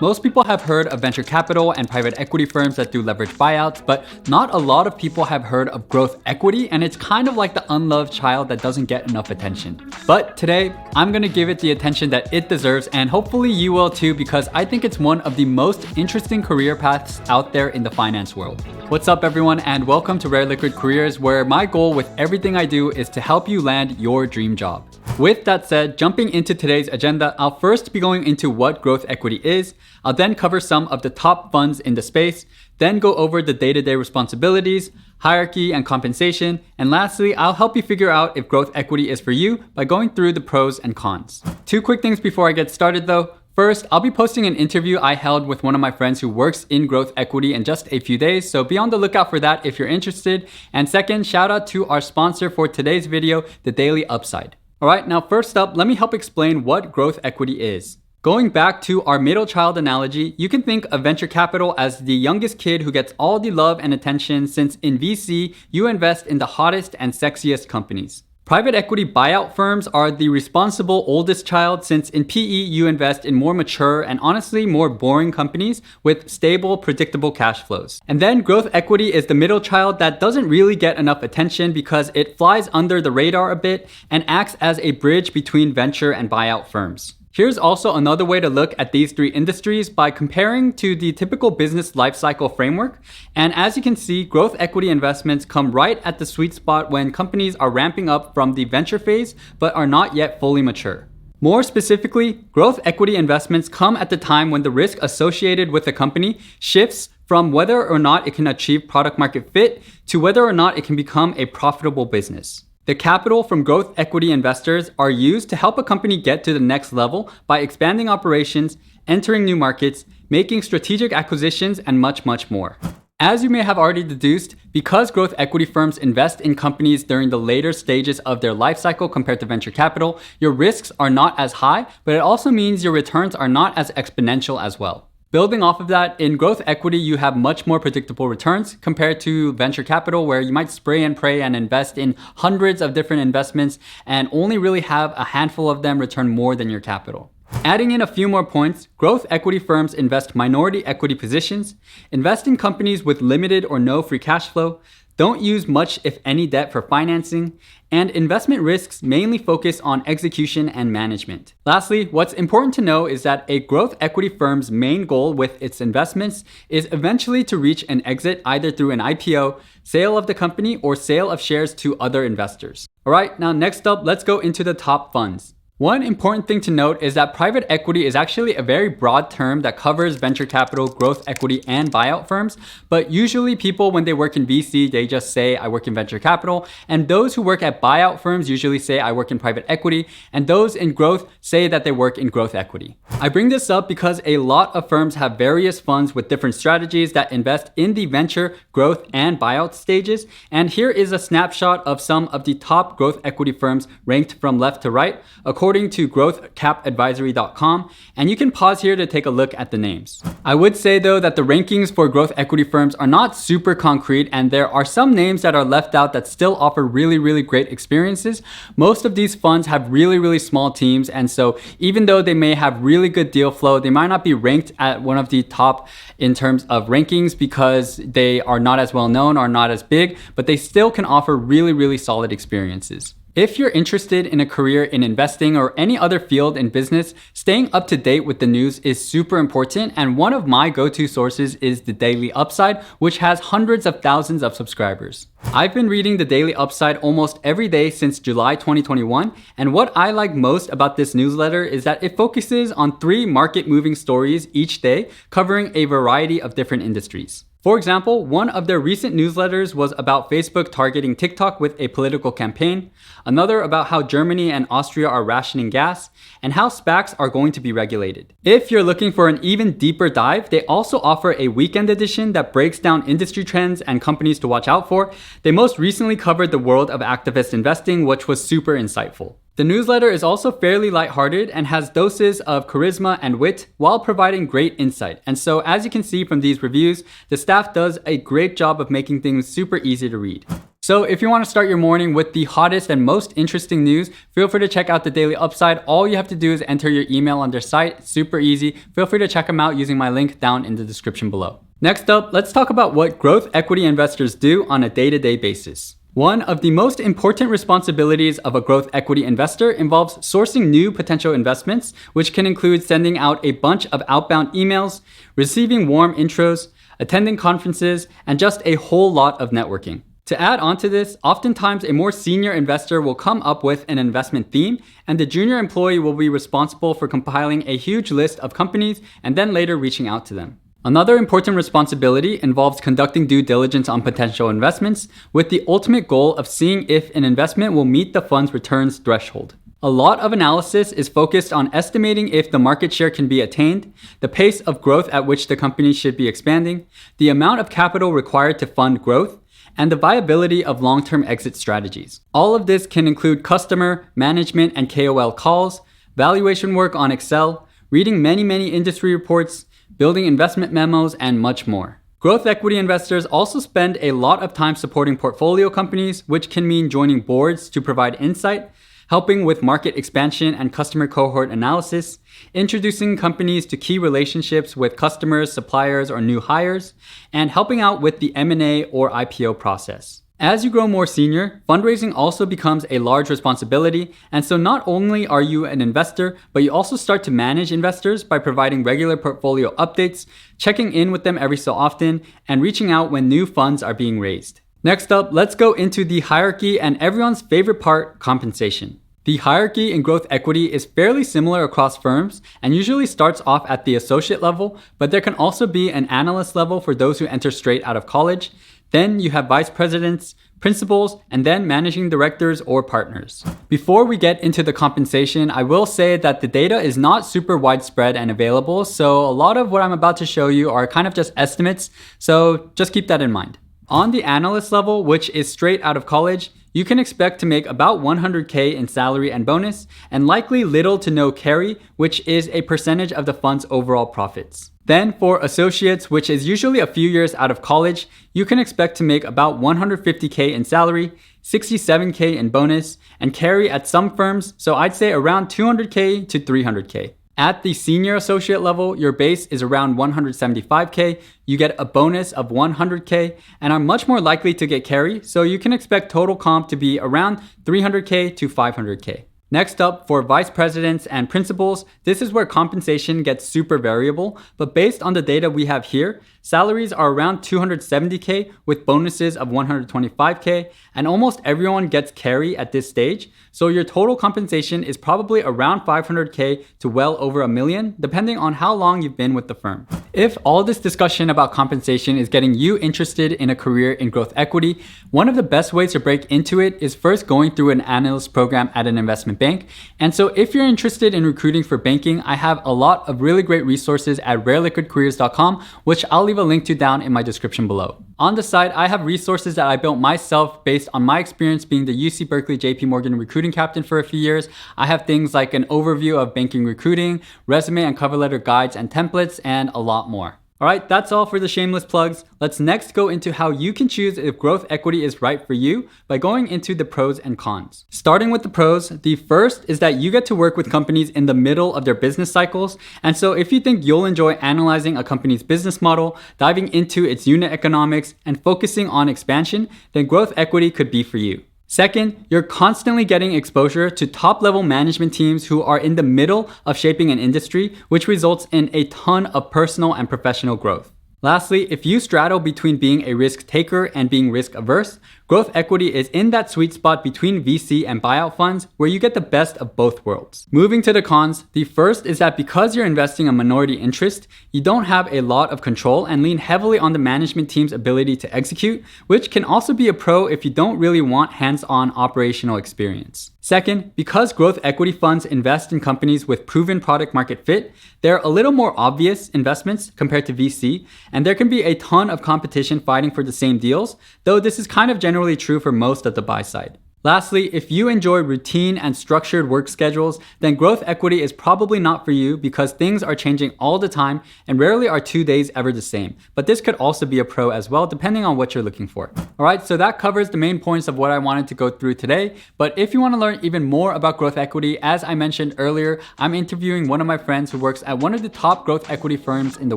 Most people have heard of venture capital and private equity firms that do leverage buyouts, but not a lot of people have heard of growth equity, and it's kind of like the unloved child that doesn't get enough attention. But today, I'm gonna give it the attention that it deserves, and hopefully you will too, because I think it's one of the most interesting career paths out there in the finance world. What's up everyone, and welcome to Rare Liquid Careers, where my goal with everything I do is to help you land your dream job. With that said, jumping into today's agenda, I'll first be going into what growth equity is. I'll then cover some of the top funds in the space, then go over the day-to-day responsibilities, hierarchy and compensation, and lastly, I'll help you figure out if growth equity is for you by going through the pros and cons. Two quick things before I get started though. First, I'll be posting an interview I held with one of my friends who works in growth equity in just a few days, so be on the lookout for that if you're interested. And second, shout out to our sponsor for today's video, The Daily Upside. Alright, now first up, let me help explain what growth equity is. Going back to our middle child analogy, you can think of venture capital as the youngest kid who gets all the love and attention, since in VC, you invest in the hottest and sexiest companies. Private equity buyout firms are the responsible oldest child, since in PE you invest in more mature and honestly more boring companies with stable, predictable cash flows. And then growth equity is the middle child that doesn't really get enough attention because it flies under the radar a bit and acts as a bridge between venture and buyout firms. Here's also another way to look at these three industries by comparing to the typical business lifecycle framework. And as you can see, growth equity investments come right at the sweet spot when companies are ramping up from the venture phase but are not yet fully mature. More specifically, growth equity investments come at the time when the risk associated with a company shifts from whether or not it can achieve product market fit to whether or not it can become a profitable business. The capital from growth equity investors are used to help a company get to the next level by expanding operations, entering new markets, making strategic acquisitions, and much, much more. As you may have already deduced, because growth equity firms invest in companies during the later stages of their life cycle compared to venture capital, your risks are not as high, but it also means your returns are not as exponential as well. Building off of that, in growth equity, you have much more predictable returns compared to venture capital, where you might spray and pray and invest in hundreds of different investments and only really have a handful of them return more than your capital. Adding in a few more points, growth equity firms invest minority equity positions, invest in companies with limited or no free cash flow, don't use much if any debt for financing, and investment risks mainly focus on execution and management. Lastly, what's important to know is that a growth equity firm's main goal with its investments is eventually to reach an exit either through an IPO, sale of the company, or sale of shares to other investors. Alright, now next up, let's go into the top funds. One important thing to note is that private equity is actually a very broad term that covers venture capital, growth equity, and buyout firms. But usually people, when they work in VC, they just say, I work in venture capital. And those who work at buyout firms usually say, I work in private equity. And those in growth say that they work in growth equity. I bring this up because a lot of firms have various funds with different strategies that invest in the venture, growth, and buyout stages. And here is a snapshot of some of the top growth equity firms ranked from left to right, according to growthcapadvisory.com, and you can pause here to take a look at the names. I would say though that the rankings for growth equity firms are not super concrete, and there are some names that are left out that still offer really great experiences. Most of these funds have really small teams, and so even though they may have really good deal flow, they might not be ranked at one of the top in terms of rankings because they are not as well known or not as big, but they still can offer really solid experiences. If you're interested in a career in investing or any other field in business, staying up to date with the news is super important, and one of my go-to sources is The Daily Upside, which has hundreds of thousands of subscribers. I've been reading The Daily Upside almost every day since July 2021, and what I like most about this newsletter is that it focuses on 3 market-moving stories each day, covering a variety of different industries. For example, one of their recent newsletters was about Facebook targeting TikTok with a political campaign, another about how Germany and Austria are rationing gas, and how SPACs are going to be regulated. If you're looking for an even deeper dive, they also offer a weekend edition that breaks down industry trends and companies to watch out for. They most recently covered the world of activist investing, which was super insightful. The newsletter is also fairly lighthearted and has doses of charisma and wit while providing great insight. And so as you can see from these reviews, the staff does a great job of making things super easy to read. So if you want to start your morning with the hottest and most interesting news, feel free to check out the Daily Upside. All you have to do is enter your email on their site. It's super easy. Feel free to check them out using my link down in the description below. Next up, let's talk about what growth equity investors do on a day-to-day basis. One of the most important responsibilities of a growth equity investor involves sourcing new potential investments, which can include sending out a bunch of outbound emails, receiving warm intros, attending conferences, and just a whole lot of networking. To add on to this, oftentimes a more senior investor will come up with an investment theme, and the junior employee will be responsible for compiling a huge list of companies and then later reaching out to them. Another important responsibility involves conducting due diligence on potential investments with the ultimate goal of seeing if an investment will meet the fund's returns threshold. A lot of analysis is focused on estimating if the market share can be attained, the pace of growth at which the company should be expanding, the amount of capital required to fund growth, and the viability of long-term exit strategies. All of this can include customer, management, and KOL calls, valuation work on Excel, reading many industry reports, building investment memos, and much more. Growth equity investors also spend a lot of time supporting portfolio companies, which can mean joining boards to provide insight, helping with market expansion and customer cohort analysis, introducing companies to key relationships with customers, suppliers, or new hires, and helping out with the M&A or IPO process. As you grow more senior, fundraising also becomes a large responsibility, and so not only are you an investor, but you also start to manage investors by providing regular portfolio updates, checking in with them every so often, and reaching out when new funds are being raised. Next up, let's go into the hierarchy and everyone's favorite part, compensation. The hierarchy in growth equity is fairly similar across firms and usually starts off at the associate level, but there can also be an analyst level for those who enter straight out of college. Then you have vice presidents, principals, and then managing directors or partners. Before we get into the compensation, I will say that the data is not super widespread and available, so a lot of what I'm about to show you are kind of just estimates, so just keep that in mind. On the analyst level, which is straight out of college, you can expect to make about $100K in salary and bonus, and likely little to no carry, which is a percentage of the fund's overall profits. Then for associates, which is usually a few years out of college, you can expect to make about $150K in salary, $67K in bonus, and carry at some firms, so I'd say around $200K to $300K. At the senior associate level, your base is around $175K, you get a bonus of $100K, and are much more likely to get carry, so you can expect total comp to be around $300K to $500K. Next up, for vice presidents and principals, this is where compensation gets super variable, but based on the data we have here, salaries are around $270K with bonuses of $125K, and almost everyone gets carry at this stage, so your total compensation is probably around $500K to well over $1 million, depending on how long you've been with the firm. If all this discussion about compensation is getting you interested in a career in growth equity, one of the best ways to break into it is first going through an analyst program at an investment bank. And so if you're interested in recruiting for banking, I have a lot of really great resources at rareliquidcareers.com, which I'll leave a link to down in my description below. On the side, I have resources that I built myself based on my experience being the UC Berkeley JP Morgan recruiting captain for a few years. I have things like an overview of banking recruiting, resume and cover letter guides and templates, and a lot more. Alright, that's all for the shameless plugs. Let's next go into how you can choose if growth equity is right for you by going into the pros and cons. Starting with the pros, the first is that you get to work with companies in the middle of their business cycles. And so if you think you'll enjoy analyzing a company's business model, diving into its unit economics, and focusing on expansion, then growth equity could be for you. Second, you're constantly getting exposure to top-level management teams who are in the middle of shaping an industry, which results in a ton of personal and professional growth. Lastly, if you straddle between being a risk taker and being risk averse, growth equity is in that sweet spot between VC and buyout funds where you get the best of both worlds. Moving to the cons, the first is that because you're investing a minority interest, you don't have a lot of control and lean heavily on the management team's ability to execute, which can also be a pro if you don't really want hands-on operational experience. Second, because growth equity funds invest in companies with proven product market fit, they're a little more obvious investments compared to VC, and there can be a ton of competition fighting for the same deals, though this is kind of generally true for most of the buy side. Lastly, if you enjoy routine and structured work schedules, then growth equity is probably not for you because things are changing all the time and rarely are 2 days ever the same. But this could also be a pro as well, depending on what you're looking for. All right, so that covers the main points of what I wanted to go through today. But if you want to learn even more about growth equity, as I mentioned earlier, I'm interviewing one of my friends who works at one of the top growth equity firms in the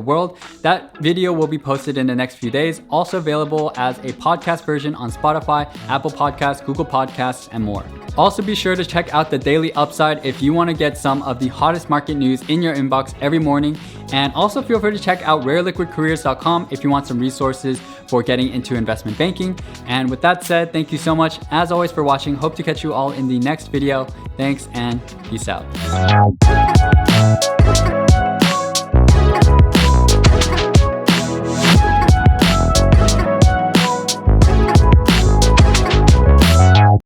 world. That video will be posted in the next few days, also available as a podcast version on Spotify, Apple Podcasts, Google Podcasts, and more. Also be sure to check out the Daily Upside if you want to get some of the hottest market news in your inbox every morning. And also feel free to check out rareliquidcareers.com if you want some resources for getting into investment banking. And with that said, thank you so much as always for watching. Hope to catch you all in the next video. Thanks and peace out.